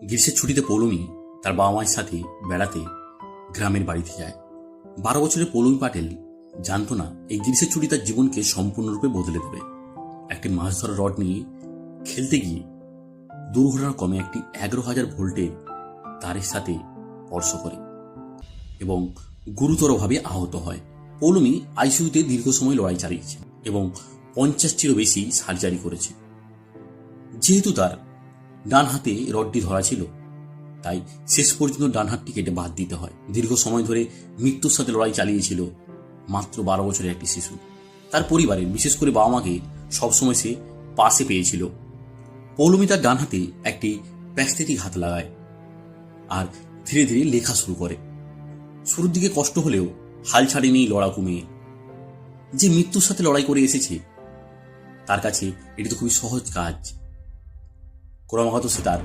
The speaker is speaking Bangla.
গ্রীষ্মের ছুটিতে পৌলমী তার বাবা মায়ের সাথে বেড়াতে গ্রামের বাড়িতে যায়। 12 বছরের পৌলমী পাটেল জানতো না এই গ্রীষ্মের ছুটি তার জীবনকে সম্পূর্ণরূপে বদলে দেবে। একটি মাছ ধরা রড নিয়ে খেলতে গিয়ে দুর্ঘটনাক্রমে একটি 11,000 ভোল্টের তারের সাথে স্পর্শ করে এবং গুরুতরভাবে আহত হয়। পৌলমী আইসিইউতে দীর্ঘ সময় লড়াই চালিয়েছে এবং 50টিরও বেশি সার্জারি করেছে। যেহেতু তার ডান হাতে রডটি ধরা ছিল, তাই শেষ পর্যন্ত ডান হাতটি কেটে বাদ দিতে হয়। দীর্ঘ সময় ধরে মৃত্যুর সাথে লড়াই চালিয়েছিল মাত্র 12 বছরের একটি শিশু। তার পরিবারের, বিশেষ করে বাবা মাকে সবসময় সে পাশে পেয়েছিল। পৌলমী তার ডান হাতে একটি প্যাস্থেটিক হাত লাগায় আর ধীরে ধীরে লেখা শুরু করে। শুরুর দিকে কষ্ট হলেও হাল ছাড়েনি লড়াকু মেয়ে। যে মৃত্যুর সাথে লড়াই করে এসেছে, তার কাছে এটি তো খুবই সহজ কাজ। ক্রমাগত সে তার